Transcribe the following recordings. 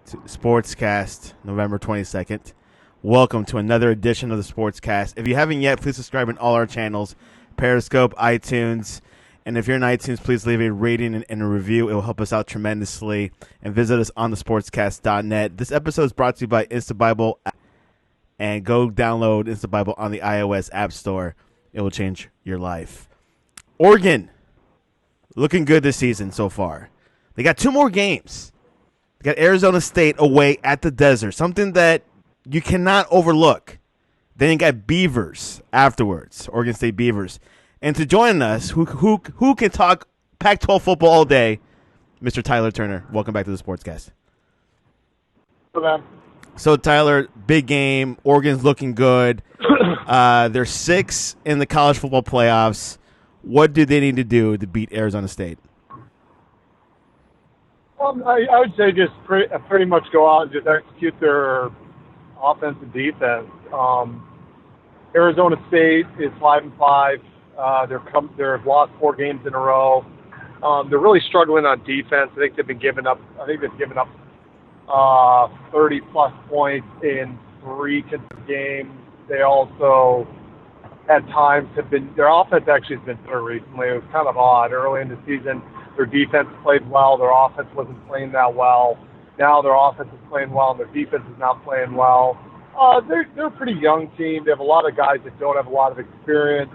to Sportscast, November 22nd. Welcome to another edition of the Sportscast. If you haven't yet, please subscribe on all our channels, Periscope, iTunes, and if you're in iTunes, please leave a rating and a review. It will help us out tremendously. And visit us on thesportscast.net. This episode is brought to you by InstaBible, and go download InstaBible on the iOS App Store. It will change your life. Oregon, looking good this season so far. They got two more games. They got Arizona State away at the desert, something that you cannot overlook. Then you got Beavers afterwards, Oregon State Beavers. And to join us, who can talk Pac-12 football all day, Mr. Tyler Turner. Welcome back to the Sportscast. Hello. So, Tyler, big game. Oregon's looking good. They're 6 in the college football playoffs. What do they need to do to beat Arizona State? I would say just pretty much go out and just execute their offense and defense. Arizona State is 5-5. They've lost 4 games in a row. They're really struggling on defense. I think they've given up 30-plus points in 3 consecutive games. They also, at times, their offense actually has been better recently. It was kind of odd. Early in the season, their defense played well. Their offense wasn't playing that well. Now their offense is playing well, and their defense is not playing well. They're a pretty young team. They have a lot of guys that don't have a lot of experience.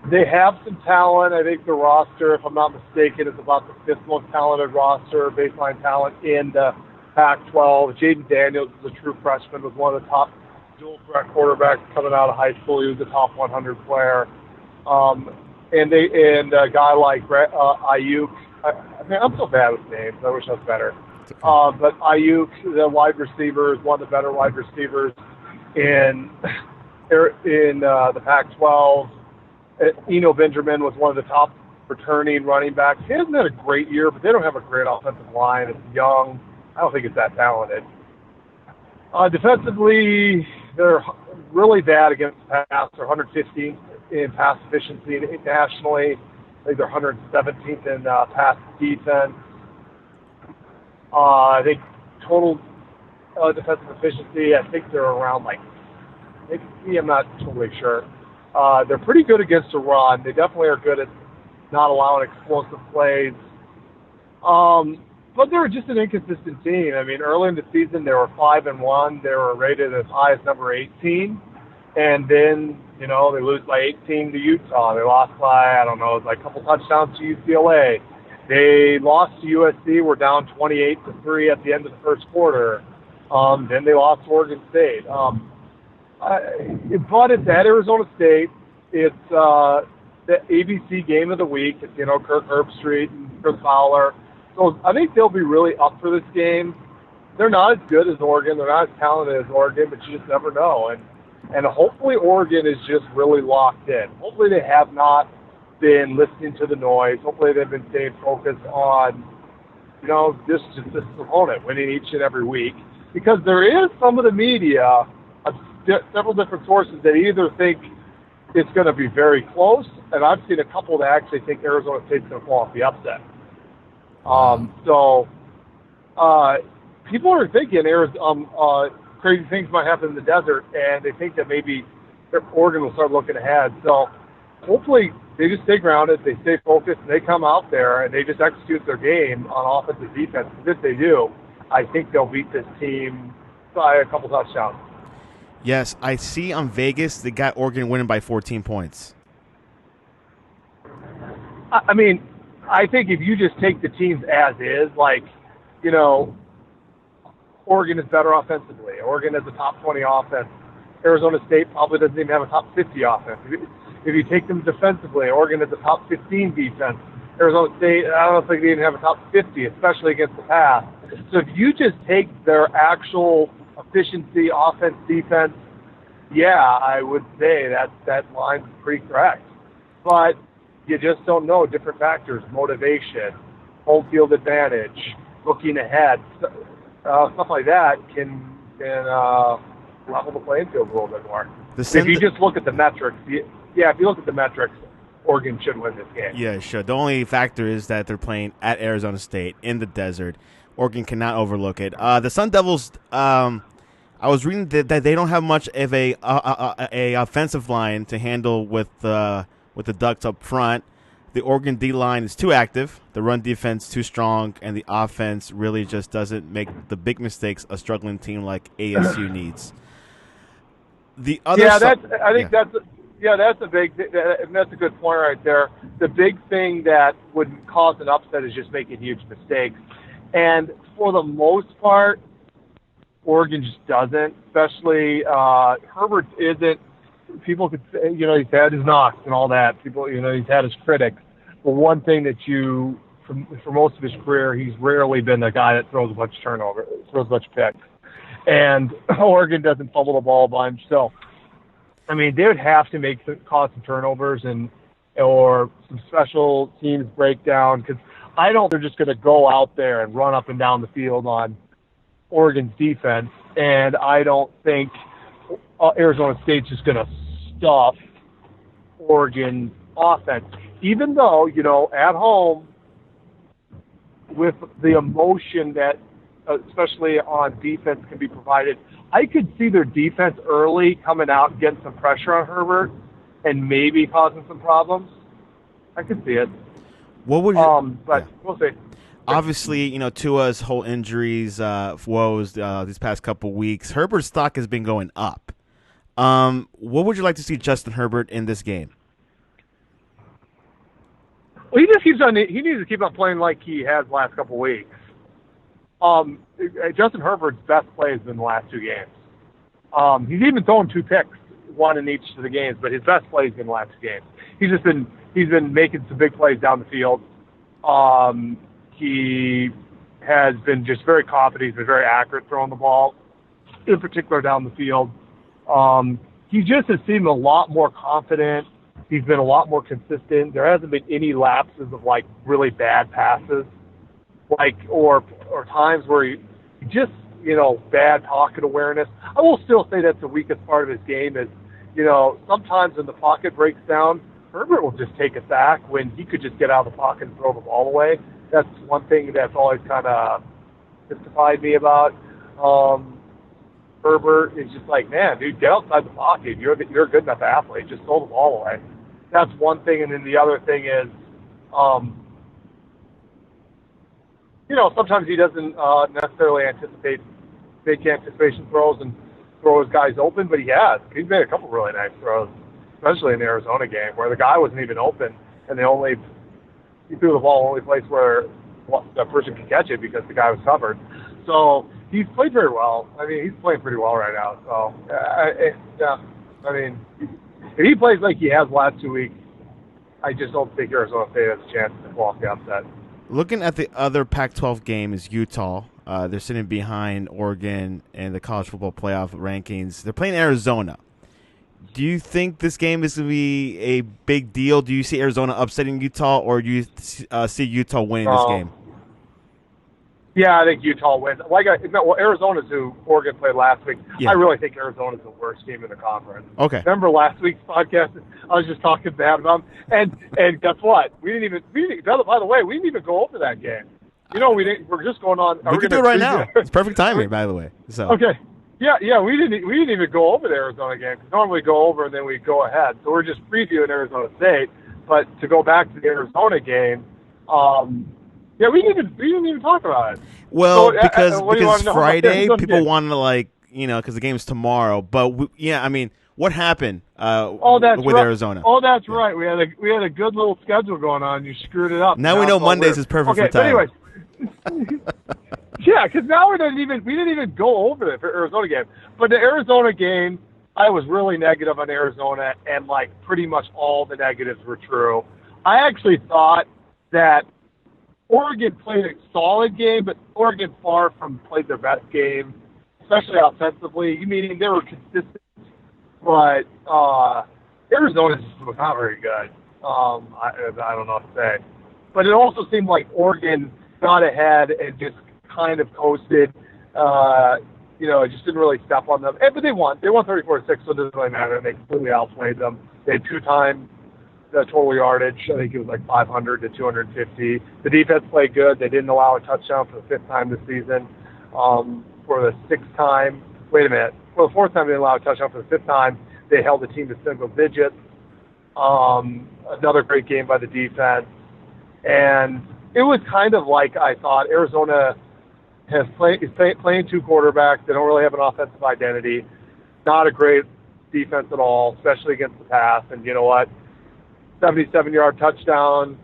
They have some talent. I think the roster, if I'm not mistaken, is about the 5th most talented roster, baseline talent in the Pac-12. Jaden Daniels is a true freshman, was one of the top dual threat quarterbacks coming out of high school. He was a top 100 player. And a guy like Ayuk. I'm so bad with names. I wish I was better. But Ayuk, the wide receiver, is one of the better wide receivers in the Pac-12. Eno Benjamin was one of the top returning running backs. He hasn't had a great year, but they don't have a great offensive line. It's young. I don't think it's that talented. Defensively, they're really bad against the pass. They're 115th in pass efficiency nationally. I think they're 117th in pass defense. I think total defensive efficiency, I think they're around maybe, I'm not totally sure. They're pretty good against the run. They definitely are good at not allowing explosive plays. But they're just an inconsistent team. I mean, early in the season, they were 5-1. They were rated as high as number 18. And then, they lose by 18 to Utah. They lost by, a couple touchdowns to UCLA. They lost to USC. Were down 28-3 at the end of the first quarter. Then they lost to Oregon State. But it's at Arizona State. It's the ABC game of the week. It's, Kirk Herbstreit and Chris Fowler. So I think they'll be really up for this game. They're not as good as Oregon. They're not as talented as Oregon, but you just never know. And hopefully Oregon is just really locked in. Hopefully they have not been listening to the noise. Hopefully they've been staying focused on, this opponent, winning each and every week. Because there is some of the media, several different sources that either think it's going to be very close, and I've seen a couple that actually think Arizona State's going to pull off the upset. People are thinking crazy things might happen in the desert, and they think that maybe Oregon will start looking ahead. So hopefully they just stay grounded, they stay focused, and they come out there and they just execute their game on offense and defense. Because if they do, I think they'll beat this team by a couple touchdowns. Yes, I see on Vegas they got Oregon winning by 14 points. I mean, I think if you just take the teams as is, Oregon is better offensively. Oregon has a top 20 offense. Arizona State probably doesn't even have a top 50 offense. If you take them defensively, Oregon has a top 15 defense. Arizona State, I don't think they even have a top 50, especially against the pass. So if you just take their actual efficiency, offense, defense, I would say that line's pretty correct. But you just don't know different factors, motivation, home field advantage, looking ahead, stuff like that can level the playing field a little bit more. If you just look at the metrics, if you look at the metrics, Oregon should win this game. Yeah, it should. The only factor is that they're playing at Arizona State in the desert. Oregon cannot overlook it. The Sun Devils, I was reading that they don't have much of a offensive line to handle with the Ducks up front. The Oregon D-line is too active, the run defense too strong, and the offense really just doesn't make the big mistakes a struggling team like ASU needs. The other that's a good point right there. The big thing that would cause an upset is just making huge mistakes. And for the most part, Oregon just doesn't, especially Herbert isn't. People could say, he's had his knocks and all that. People, he's had his critics. But one thing that for most of his career, he's rarely been the guy that throws a bunch of picks. And Oregon doesn't fumble the ball a bunch. So, I mean, they would have to cause some turnovers or some special teams breakdown, because I don't think they're just going to go out there and run up and down the field on Oregon's defense. And I don't think Arizona State's just going to stuff Oregon offense. Even though, at home, with the emotion that, especially on defense, can be provided, I could see their defense early coming out and getting some pressure on Herbert and maybe causing some problems. I could see it. What would you, we'll see. Obviously, Tua's whole injuries, woes these past couple weeks, Herbert's stock has been going up. What would you like to see Justin Herbert in this game? Well, he needs to keep on playing like he has the last couple weeks. Justin Herbert's best play has been the last two games. He's even thrown 2 picks, one in each of the games, but his best play has been the last 2 games. He's been making some big plays down the field. He has been just very confident. He's been very accurate throwing the ball, in particular down the field. He just has seemed a lot more confident. He's been a lot more consistent. There hasn't been any lapses of really bad passes, or times where he just bad pocket awareness. I will still say that's the weakest part of his game is, sometimes when the pocket breaks down, Herbert will just take a sack when he could just get out of the pocket and throw the ball away. That's one thing that's always kind of mystified me about Herbert. Is just man, dude, get outside the pocket. You're a good enough athlete. Just throw the ball away. That's one thing. And then the other thing is, sometimes he doesn't necessarily make anticipation throws and throw his guys open, but he has. He's made a couple really nice throws, especially in the Arizona game where the guy wasn't even open and he threw the ball only place where the person could catch it because the guy was covered. So he's played very well. I mean, he's playing pretty well right now. So, I mean, if he plays like he has the last 2 weeks, I just don't think Arizona State has a chance to pull off the upset. Looking at the other Pac-12 game is Utah. They're sitting behind Oregon in the college football playoff rankings. They're playing Arizona. Do you think this game is going to be a big deal? Do you see Arizona upsetting Utah, or do you see Utah winning this game? Yeah, I think Utah wins. Arizona's who Oregon played last week. Yeah. I really think Arizona's the worst team in the conference. Okay. Remember last week's podcast? I was just talking bad about them. And guess what? By the way, we didn't even go over that game. We're just going on. We can do it right now. It's perfect timing, by the way. So. Okay. Yeah, we didn't even go over the Arizona game, because normally we go over and then we go ahead. So we're just previewing Arizona State. But to go back to the Arizona game, we didn't even talk about it. Well, because Friday, people want to because the game's tomorrow. But what happened with Arizona? Oh, that's right. We had a good little schedule going on. You screwed it up. Now we know Mondays is perfect for time. Anyways. Yeah, because now we didn't even go over the Arizona game. But the Arizona game, I was really negative on Arizona, and pretty much all the negatives were true. I actually thought that Oregon played a solid game, but Oregon far from played their best game, especially offensively. Meaning they were consistent, but Arizona just was not very good. I don't know what to say. But it also seemed like Oregon got ahead and just kind of coasted. It just didn't really step on them. But they won. They won 34-6, so it doesn't really matter. They completely outplayed them. They had 2-time the total yardage. I think it was like 500 to 250. The defense played good. They didn't allow a touchdown for the fifth time this season. For the sixth time, wait a minute. For the fourth time, they didn't allow a touchdown. For the fifth time, they held the team to single digits. Another great game by the defense. And it was kind of like I thought. Arizona is playing two quarterbacks. They don't really have an offensive identity. Not a great defense at all, especially against the pass. And you know what? 77-yard touchdown,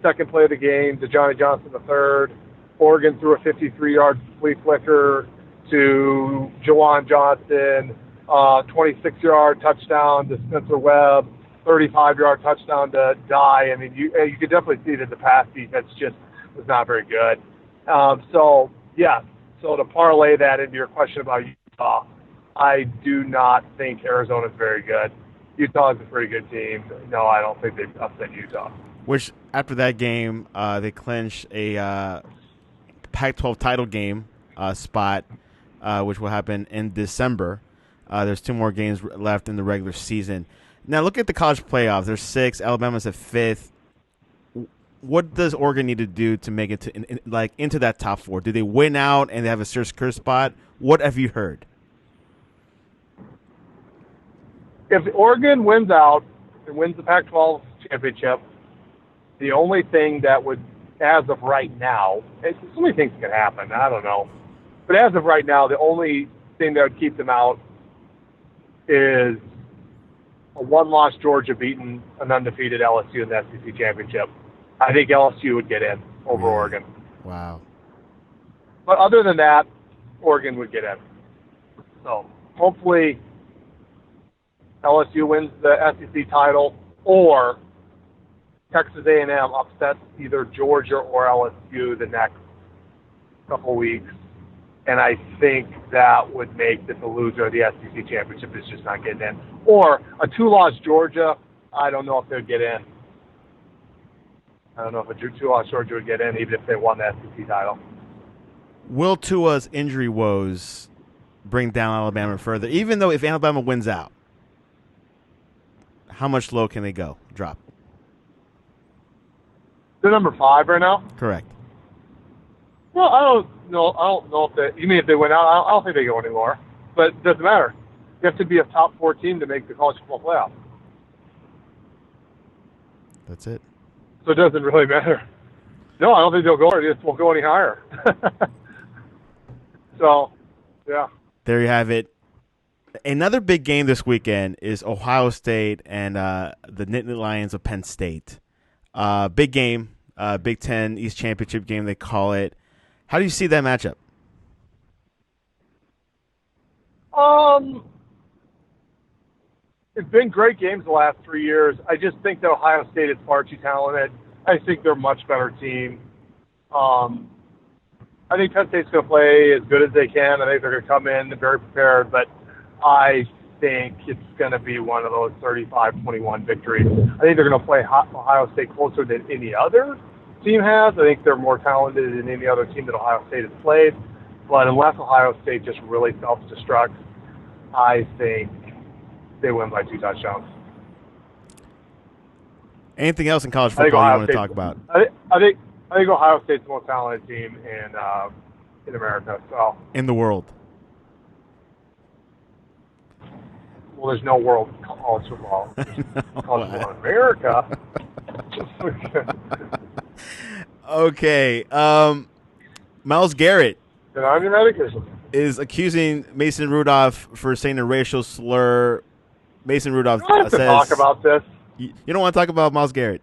second play of the game to Johnny Johnson III. Oregon threw a 53-yard flea flicker to Jawan Johnson, 26-yard touchdown to Spencer Webb, 35-yard touchdown to Dye. I mean, you could definitely see that the pass defense just was not very good. So to parlay that into your question about Utah, I do not think Arizona's very good. Utah is a pretty good team. No, I don't think they've upset Utah. Which, after that game, they clinched a Pac-12 title game spot, which will happen in December. There's 2 more games left in the regular season. Now, look at the college playoffs. There's 6. Alabama's at 5th. What does Oregon need to do to make it into that top 4? Do they win out and they have a secure spot? What have you heard? If Oregon wins out and wins the Pac-12 championship, the only thing that would, as of right now, so many things can happen. I don't know. But as of right now, the only thing that would keep them out is a one-loss Georgia beating an undefeated LSU in the SEC championship. I think LSU would get in over Oregon. Wow. But other than that, Oregon would get in. So hopefully LSU wins the SEC title, or Texas A&M upsets either Georgia or LSU the next couple weeks. And I think that would make that the loser of the SEC championship is just not getting in. Or a 2-loss Georgia, I don't know if they'd get in. I don't know if a 2-loss Georgia would get in, even if they won the SEC title. Will Tua's injury woes bring down Alabama further? Even though if Alabama wins out, how much low can they drop? They're number 5 right now. Correct. Well, I don't know if they. You mean if they win out? I don't think they go anymore. But it doesn't matter. You have to be a top 4 team to make the college football playoff. That's it. So it doesn't really matter. No, I don't think they'll go. It just won't go any higher. So, yeah. There you have it. Another big game this weekend is Ohio State and the Nittany Lions of Penn State. Big game, Big Ten East Championship game, they call it. How do you see that matchup? It's been great games the last 3 years. I just think that Ohio State is far too talented. I think they're a much better team. I think Penn State's going to play as good as they can. I think they're going to come in very prepared, but I think it's going to be one of those 35-21 victories. I think they're going to play Ohio State closer than any other team has. I think they're more talented than any other team that Ohio State has played. But unless Ohio State just really self-destructs, I think they win by 2 touchdowns. Anything else in college football you want to talk about? I think Ohio State's the most talented team in America. So in the world. Well, there's no world in college football. College football in America. Okay. Miles Garrett is accusing Mason Rudolph for saying a racial slur. Mason Rudolph says, talk about this. You don't want to talk about Miles Garrett.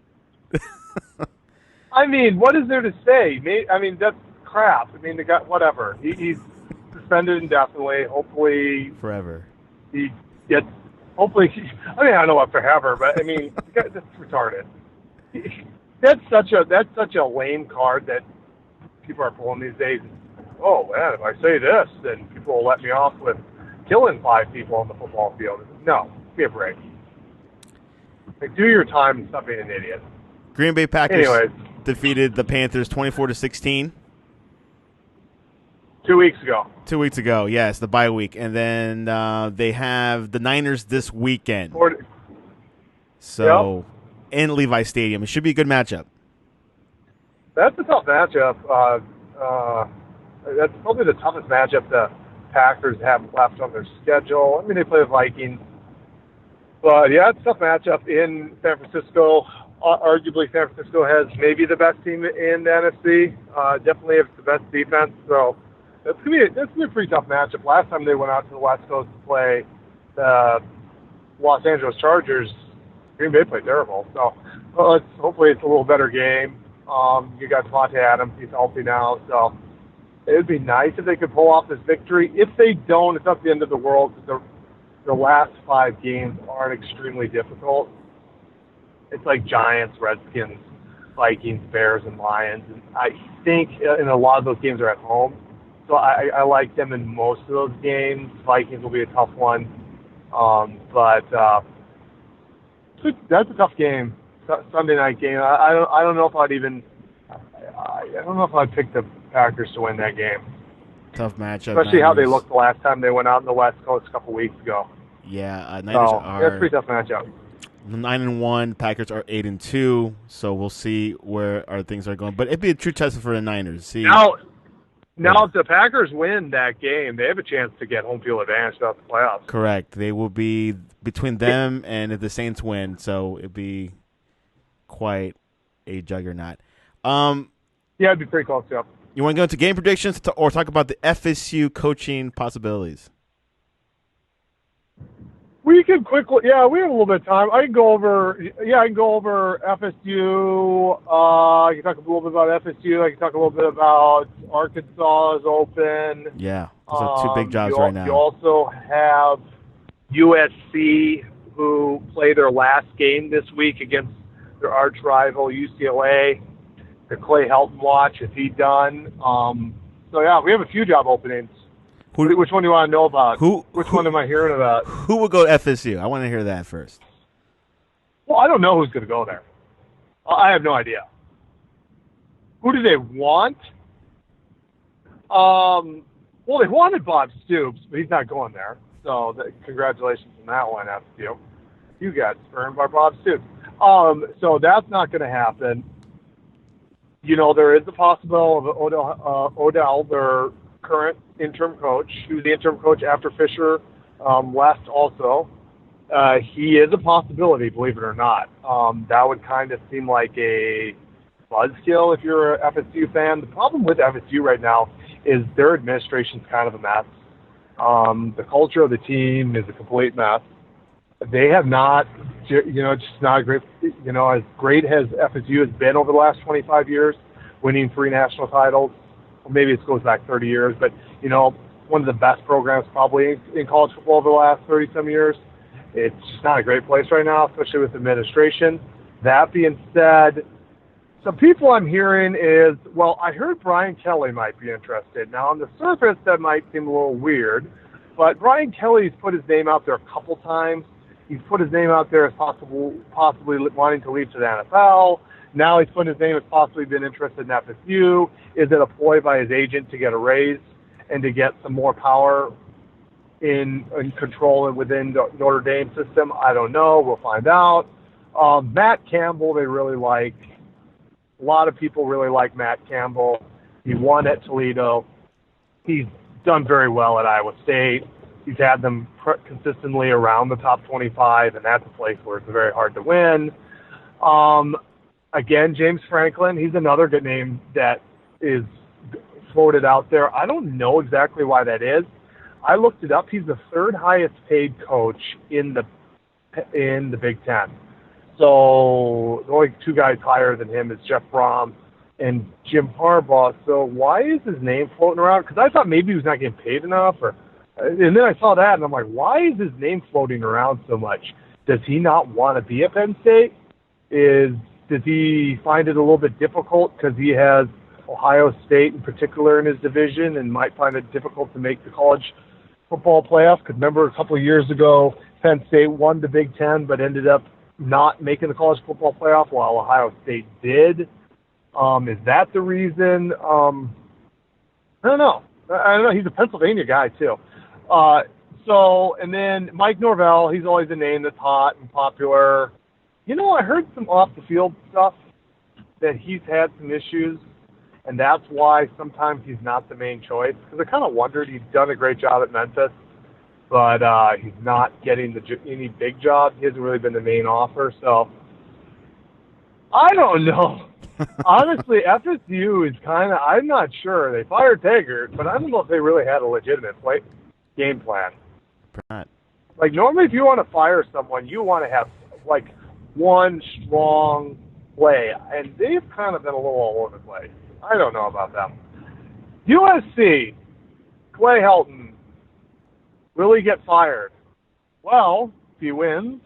I mean, what is there to say? I mean, that's crap. I mean, the guy, whatever. He's suspended indefinitely. Hopefully, forever. He gets. Hopefully, I mean, I don't know what forever, but I mean, that's retarded. That's such a lame card that people are pulling these days. Oh man, if I say this, then people will let me off with killing 5 people on the football field. No, give me a break. Like, do your time and stop being an idiot. Green Bay Packers defeated the Panthers 24-16. 2 weeks ago. 2 weeks ago, yes, the bye week. And then they have the Niners this weekend. So in Levi Stadium. It should be a good matchup. That's a tough matchup. That's probably the toughest matchup the Packers have left on their schedule. I mean, they play the Vikings. But, yeah, it's a tough matchup in San Francisco. Arguably, San Francisco has maybe the best team in the NFC. Definitely has the best defense. So that's gonna be a pretty tough matchup. Last time they went out to the West Coast to play the Los Angeles Chargers, Green Bay played terrible. So hopefully it's a little better game. You got Devontae Adams. He's healthy now. So it would be nice if they could pull off this victory. If they don't, it's not the end of the world because the last 5 games aren't extremely difficult. It's like Giants, Redskins, Vikings, Bears, and Lions. And I think in a lot of those games are at home. So I like them in most of those games. Vikings will be a tough one. But that's a tough game. Sunday night game. I don't know if I'd pick the Packers to win that game. Tough matchup. Especially how they looked the last time they went out in the West Coast a couple weeks ago. Yeah, Niners are. That's a pretty tough matchup. 9-1, Packers are 8-2, so we'll see where our things are going. But it'd be a true test for the Niners. See now if the Packers win that game, they have a chance to get home field advantage throughout the playoffs. Correct. They will be between them and if the Saints win, so it'd be quite a juggernaut. Yeah, it'd be pretty close. Yeah. You want to go into game predictions or talk about the FSU coaching possibilities? We can quickly, we have a little bit of time. I can go over FSU. I can talk a little bit about FSU. I can talk a little bit about Arkansas is open. Yeah, those are 2 big jobs right now. You also have USC, who play their last game this week against their arch rival UCLA. The Clay Helton watch, is he done? We have a few job openings. Which one do you want to know about? Which one am I hearing about? Who will go to FSU? I want to hear that first. Well, I don't know who's going to go there. I have no idea. Who do they want? They wanted Bob Stoops, but he's not going there. So congratulations on that one, FSU. You got spurned by Bob Stoops. So that's not going to happen. You know, there is a possibility of Odell, their current interim coach, who's the interim coach after Fisher left also. He is a possibility, believe it or not. That would kind of seem like a buzzkill if you're an FSU fan. The problem with FSU right now is their administration's kind of a mess. The culture of the team is a complete mess. They have not, it's just not a great, as great as FSU has been over the last 25 years, winning 3 national titles. Or maybe it goes back 30 years, but, one of the best programs probably in college football over the last 30-some years. It's just not a great place right now, especially with administration. That being said, some people I'm hearing is, I heard Brian Kelly might be interested. Now, on the surface, that might seem a little weird, but Brian Kelly's put his name out there a couple times. He's put his name out there as possibly wanting to leave to the NFL. Now he's put his name as possibly been interested in FSU. Is it a ploy by his agent to get a raise and to get some more power in control and within the Notre Dame system? I don't know. We'll find out. Matt Campbell, they really like. A lot of people really like Matt Campbell. He won at Toledo. He's done very well at Iowa State. He's had them consistently around the top 25, and that's a place where it's very hard to win. Again, James Franklin, he's another good name that is floated out there. I don't know exactly why that is. I looked it up. He's the 3rd highest paid coach in the Big Ten. So the only 2 guys higher than him is Jeff Brom and Jim Harbaugh. So why is his name floating around? Because I thought maybe he was not getting paid enough, and then I saw that, and I'm like, why is his name floating around so much? Does he not want to be at Penn State? Does he find it a little bit difficult because he has Ohio State in particular in his division and might find it difficult to make the college football playoff? Because remember a couple of years ago, Penn State won the Big Ten but ended up not making the college football playoff while Ohio State did. Is that the reason? I don't know. He's a Pennsylvania guy, too. And then Mike Norvell, he's always a name that's hot and popular. I heard some off the field stuff that he's had some issues, and that's why sometimes he's not the main choice. Because I kind of wondered, he's done a great job at Memphis, but he's not getting any big jobs. He hasn't really been the main offer, so I don't know. Honestly, FSU is kind of, I'm not sure. They fired Taggart, but I don't know if they really had a legitimate game plan. Not. Like, normally if you want to fire someone, you want to have, like, one strong play, and they've kind of been a little all over the place. I don't know about them. USC, Clay Helton, will he get fired? Well, if he wins,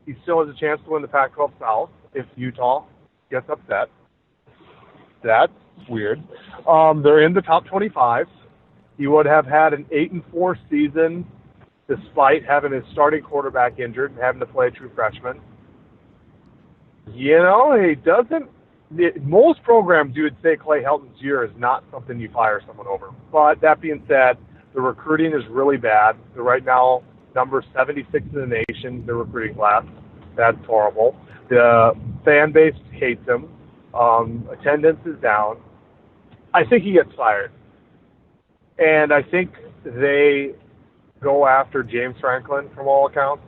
he still has a chance to win the Pac-12 South if Utah gets upset. That's weird. They're in the top 25. He would have had an 8-4 season despite having his starting quarterback injured and having to play a true freshman. He doesn't. Most programs, you would say Clay Helton's year is not something you fire someone over. But that being said, the recruiting is really bad. They're right now number 76 in the nation, the recruiting class. That's horrible. The fan base hates him. Attendance is down. I think he gets fired. And I think they go after James Franklin from all accounts.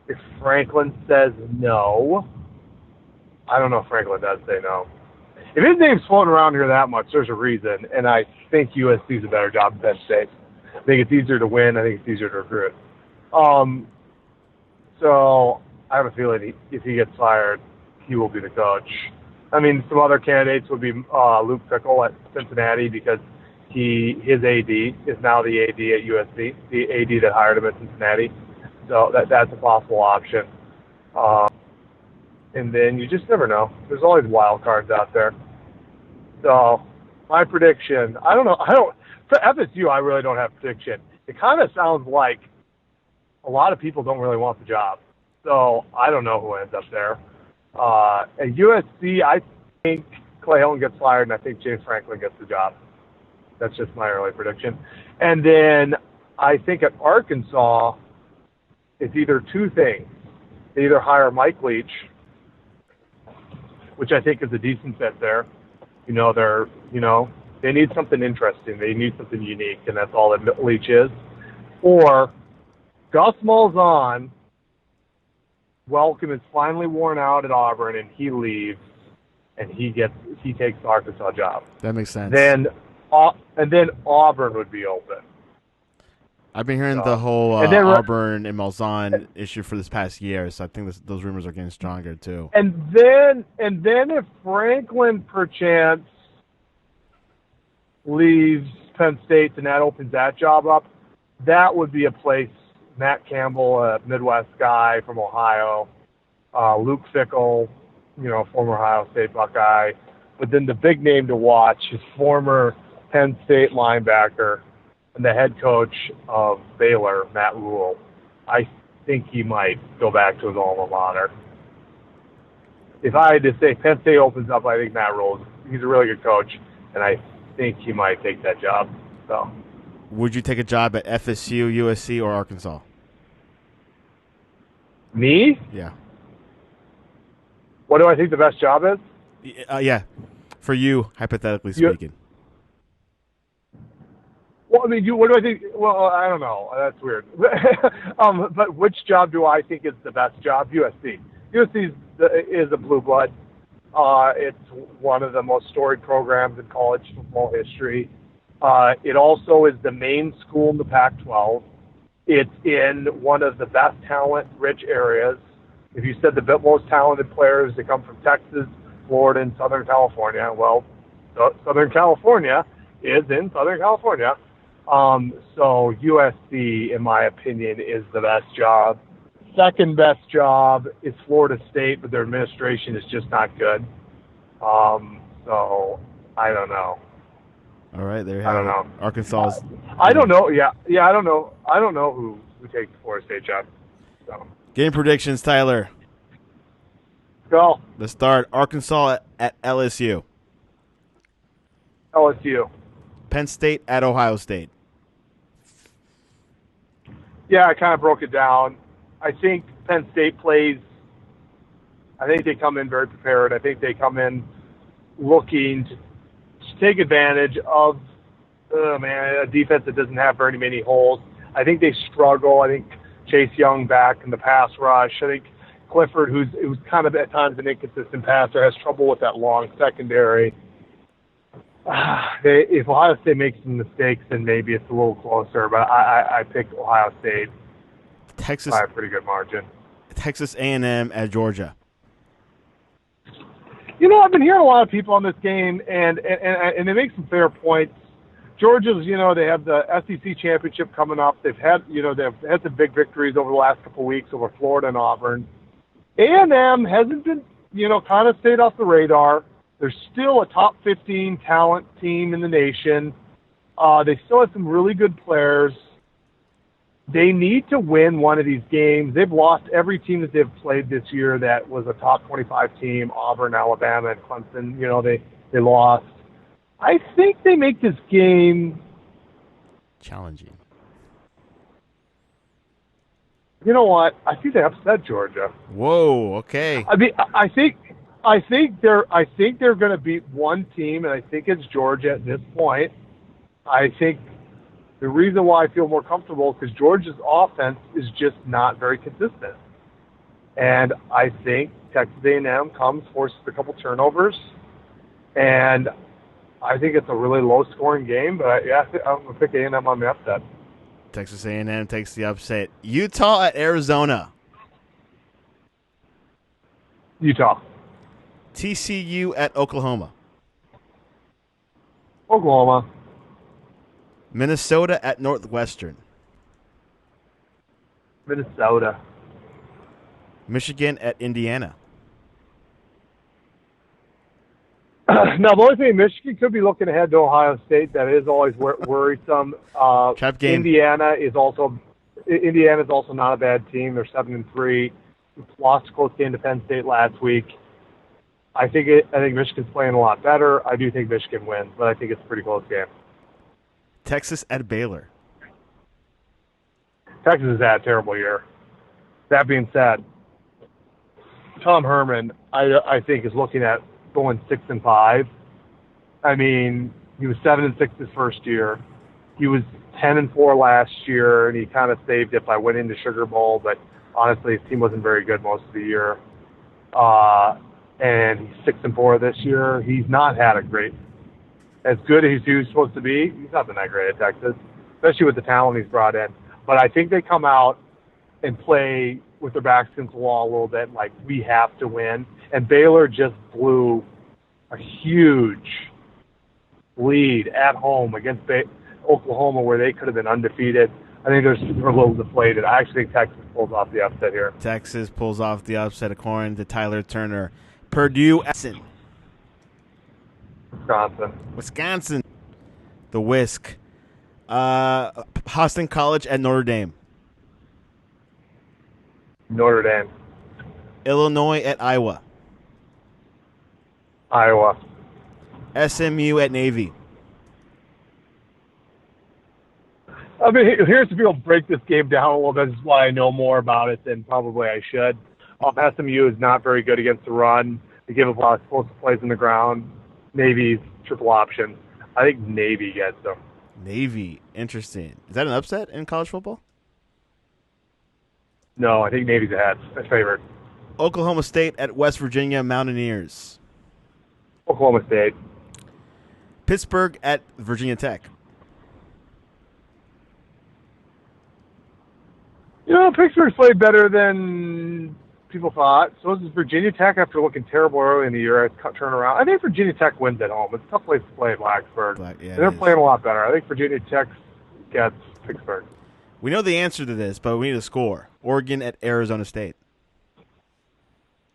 If Franklin says no, I don't know if Franklin does say no. If his name's floating around here that much, there's a reason, and I think USC's a better job than Penn State. I think it's easier to win. I think it's easier to recruit. So I have a feeling if he gets fired, he will be the coach. I mean, some other candidates would be Luke Fickell at Cincinnati because his AD is now the AD at USC, the AD that hired him at Cincinnati. So that's a possible option. And then you just never know. There's always wild cards out there. So my prediction, I don't know. For FSU, I really don't have a prediction. It kind of sounds like a lot of people don't really want the job. So I don't know who ends up there. At USC, I think Clay Helton gets fired, and I think James Franklin gets the job. That's just my early prediction. And then I think at Arkansas, it's either two things. They either hire Mike Leach, which I think is a decent fit there. They need something interesting. They need something unique, and that's all that Leach is. Or Gus Malzahn, welcome is finally worn out at Auburn, and he leaves, and he takes the Arkansas job. That makes sense. Then Auburn would be open. I've been hearing the whole Auburn and Malzahn issue for this past year, so I think those rumors are getting stronger too. And then if Franklin perchance leaves Penn State and that opens that job up, that would be a place. Matt Campbell, a Midwest guy from Ohio, Luke Fickell, former Ohio State Buckeye. But then the big name to watch is former Penn State linebacker and the head coach of Baylor, Matt Rhule. I think he might go back to his alma mater. If I had to say Penn State opens up, I think Matt Rhule, he's a really good coach, and I think he might take that job. So, would you take a job at FSU, USC, or Arkansas? Me? Yeah. What do I think the best job is? Yeah. For you, hypothetically speaking. Well, I mean, what do I think? Well, I don't know. That's weird. But which job do I think is the best job? USC. USC is a blue blood. It's one of the most storied programs in college football history. It also is the main school in the Pac-12. It's in one of the best talent-rich areas. If you said the most talented players, they come from Texas, Florida, and Southern California. Well, Southern California is in Southern California. So USC, in my opinion, is the best job. Second best job is Florida State, but their administration is just not good. So I don't know. All right, there you have it. I don't know. Arkansas. I don't know. Yeah, I don't know. I don't know who takes the Florida State job. So. Game predictions, Tyler. Go. Let's start. Arkansas at LSU. LSU. Penn State at Ohio State. Yeah, I kind of broke it down. I think Penn State plays, I think they come in very prepared. I think they come in looking to take advantage of a defense that doesn't have very many holes. I think they struggle. I think Chase Young back in the pass rush. I think Clifford, who's kind of at times an inconsistent passer, has trouble with that long secondary. If Ohio State makes some mistakes, then maybe it's a little closer. But I picked Ohio State by a pretty good margin. Texas A&M at Georgia. I've been hearing a lot of people on this game, and they make some fair points. Georgia's, they have the SEC championship coming up. They've had some big victories over the last couple of weeks over Florida and Auburn. A&M hasn't been, kind of stayed off the radar. They're still a top 15 talent team in the nation. They still have some really good players. They need to win one of these games. They've lost every team that they've played this year that was a top 25 team, Auburn, Alabama, and Clemson. They lost. I think they make this game challenging. You know what? I think they upset Georgia. Whoa, okay. I mean, I think they're going to beat one team, and I think it's Georgia at this point. I think the reason why I feel more comfortable is because Georgia's offense is just not very consistent. And I think Texas A&M forces a couple turnovers, and I think it's a really low-scoring game. But I'm going to pick A&M on the upset. Texas A&M takes the upset. Utah at Arizona. Utah. TCU at Oklahoma. Oklahoma. Minnesota at Northwestern. Minnesota. Michigan at Indiana. Now, the only thing, Michigan could be looking ahead to Ohio State. That is always worrisome. Trap game. Indiana is also not a bad team. They're 7-3. Lost a close game to Penn State last week. I think Michigan's playing a lot better. I do think Michigan wins, but I think it's a pretty close game. Texas at Baylor. Texas has had a terrible year. That being said, Tom Herman, I think, is looking at going 6-5. I mean, he was 7-6 his first year. He was 10-4 last year, and he kind of saved it by winning the Sugar Bowl. But honestly, his team wasn't very good most of the year. And he's 6-4 this year. He's not had a great, as good as he was supposed to be. He's not been that great at Texas, especially with the talent he's brought in. But I think they come out and play with their backs against the wall a little bit, like we have to win. And Baylor just blew a huge lead at home against Oklahoma, where they could have been undefeated. I think they're a little deflated. I actually think Texas pulls off the upset here. Texas pulls off the upset according to Tyler Turner. Purdue, Wisconsin. The Whisk. Boston College at Notre Dame. Notre Dame. Illinois at Iowa. Iowa. SMU at Navy. I mean, here's the people break this game down a little bit. This is why I know more about it than probably I should. SMU is not very good against the run. They give up a lot of explosive plays on the ground. Navy's triple option. I think Navy gets them. Navy. Interesting. Is that an upset in college football? No, I think Navy's ahead. My favorite. Oklahoma State at West Virginia Mountaineers. Oklahoma State. Pittsburgh at Virginia Tech. Pittsburgh's played better than people thought. So does Virginia Tech after looking terrible early in the year. It's turned around. I think Virginia Tech wins at home. It's a tough place to play at Blacksburg. They're playing a lot better. I think Virginia Tech gets Pittsburgh. We know the answer to this, but we need a score. Oregon at Arizona State.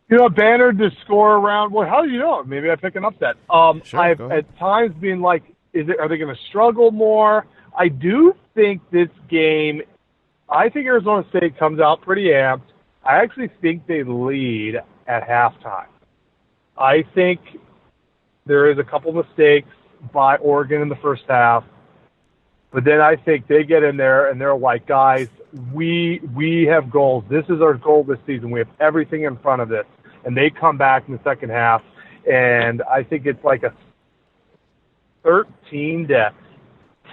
Banner to score around. Well, how do you know? Maybe I pick an upset. Sure, I've at times been like, are they going to struggle more? I do think this game. I think Arizona State comes out pretty amped. I actually think they lead at halftime. I think there is a couple mistakes by Oregon in the first half. But then I think they get in there and they're like, guys, we have goals. This is our goal this season. We have everything in front of this. And they come back in the second half, and I think it's like a 13-10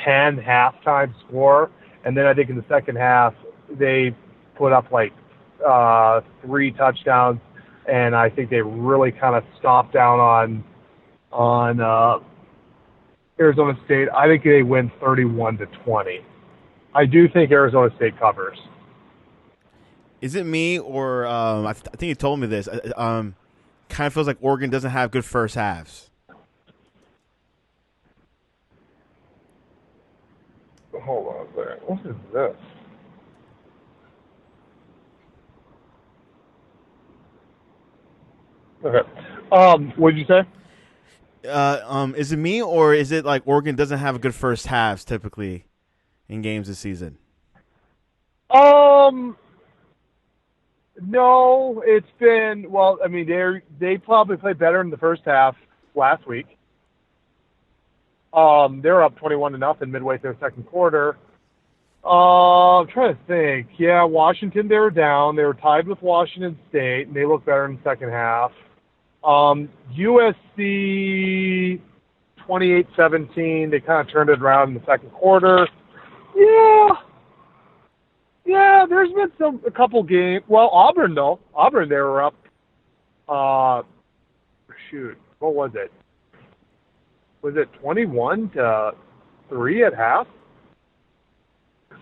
halftime score. And then I think in the second half they put up like 3 touchdowns, and I think they really kind of stomped down on Arizona State. I think they win 31-20. I do think Arizona State covers. Is it me or I think you told me this? Kind of feels like Oregon doesn't have good first halves. Hold on a second. What is this? Okay. What did you say? Is it me or is it like Oregon doesn't have a good first halves typically in games this season? No, it's been, well, I mean, they probably played better in the first half last week. They're up 21-0 midway through the second quarter. I'm trying to think. Yeah, Washington, they were down. They were tied with Washington State, and they looked better in the second half. USC 28-17, they kind of turned it around in the second quarter. Yeah, there's been a couple games. Well, Auburn, though. Auburn, they were up. What was it? Was it 21-3 at half?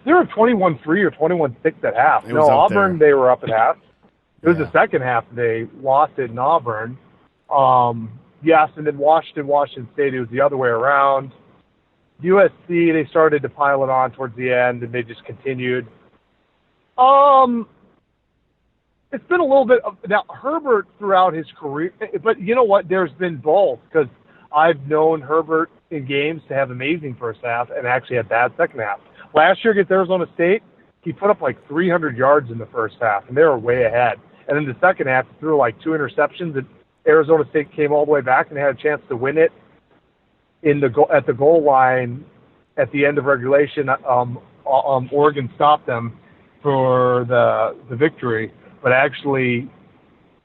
They were 21-3 or 21-6 at half. No, Auburn, they were up at half. It was the second half they lost it in Auburn. Yes, and then Washington State, it was the other way around. USC, they started to pile it on towards the end, and they just continued. It's been a little bit of, now Herbert throughout his career, but you know what? There's been both, because I've known Herbert in games to have amazing first half and actually had bad second half. Last year against Arizona State, he put up like 300 yards in the first half, and they were way ahead. And in the second half, he threw like 2 interceptions, and Arizona State came all the way back and had a chance to win it at the goal line at the end of regulation. Oregon stopped them for the victory, but actually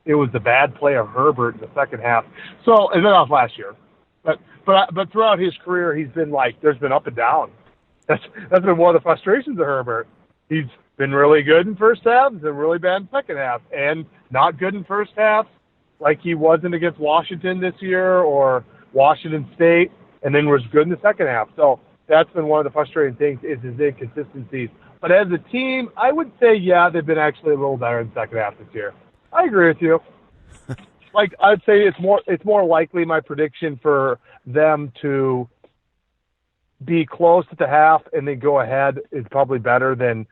it was the bad play of Herbert in the second half. So, and then off last year, but throughout his career, he's been like, there's been up and down. That's been one of the frustrations of Herbert. He's been really good in first half, and really bad in second half, and not good in first half, like he wasn't against Washington this year or Washington State, and then was good in the second half. So that's been one of the frustrating things, is his inconsistencies. But as a team, I would say, yeah, they've been actually a little better in the second half this year. I agree with you. Like, I'd say it's more likely, my prediction, for them to be close at the half and then go ahead is probably better than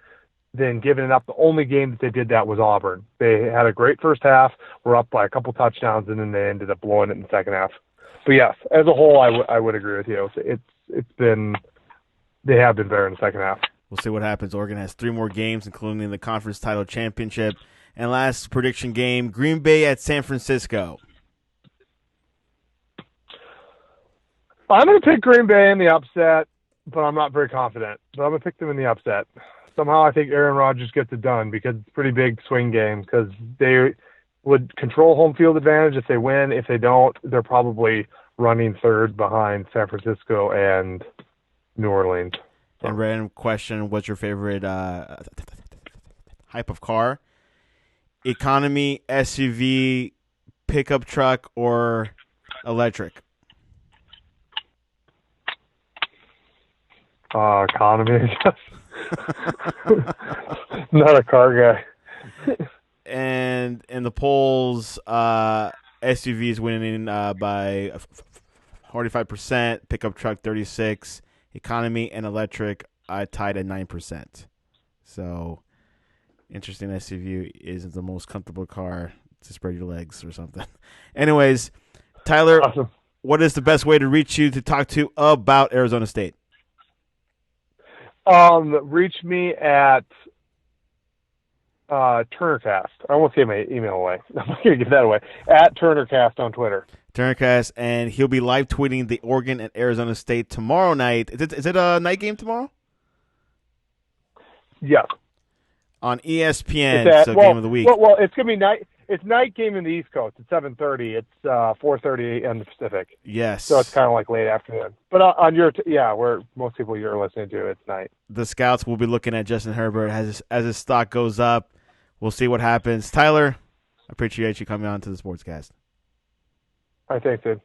giving it up. The only game that they did that was Auburn. They had a great first half, were up by a couple touchdowns, and then they ended up blowing it in the second half. But yes, as a whole, I would agree with you. They have been better in the second half. We'll see what happens. Oregon has 3 more games, including the conference title championship. And last prediction game, Green Bay at San Francisco. I'm going to pick Green Bay in the upset, but I'm not very confident. But I'm going to pick them in the upset. Somehow I think Aaron Rodgers gets it done, because it's a pretty big swing game, because they would control home field advantage if they win. If they don't, they're probably running third behind San Francisco and New Orleans. And random question, what's your favorite type of car? Economy, SUV, pickup truck, or electric? Economy. Not a car guy. And in the polls, SUV is winning by 45%, pickup truck 36%, economy and electric tied at 9%. So, interesting. SUV isn't the most comfortable car to spread your legs or something. Anyways, Tyler, awesome. What is the best way to reach you to talk to about Arizona State? Reach me at TurnerCast. I won't give my email away. I'm not going to give that away. At TurnerCast on Twitter. Turnercast, and he'll be live tweeting the Oregon and Arizona State tomorrow night. Is it a night game tomorrow? Yes. On ESPN, game of the week. Well, it's gonna be night. It's night game in the East Coast. It's 7:30. It's 4:30 in the Pacific. Yes. So it's kind of like late afternoon. But on your where most people you're listening to, it's night. The scouts will be looking at Justin Herbert as his stock goes up. We'll see what happens. Tyler, I appreciate you coming on to the Sportscast. I think, dude.